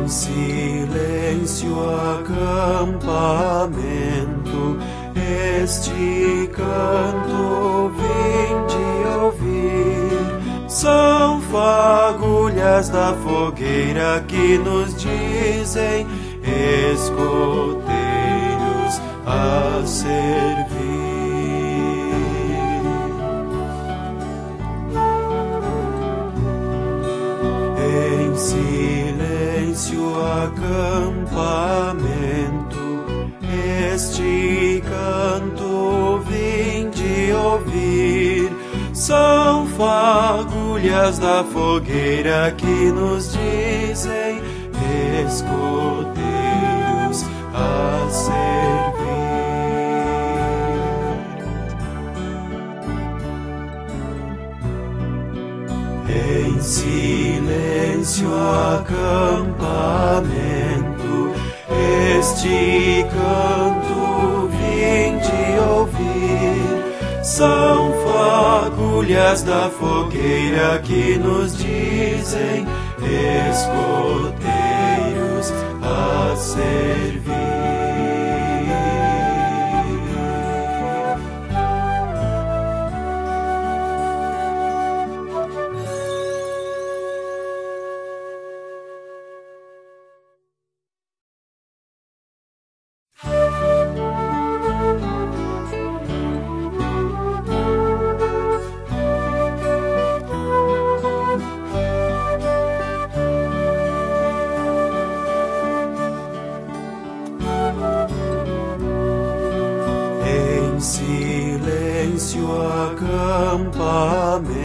Em silêncio acampamento, este canto vim de ouvir. São fagulhas da fogueira que nos dizem escoteiros a servir. Em silêncio acampamento, este canto vim de ouvir. São fagulhas da fogueira que nos dizem escoteiros a servir. Em silêncio acampamento, este canto vim de ouvir. São fagulhas da fogueira que nos dizem escoteiros a servir. Em silêncio acampamento.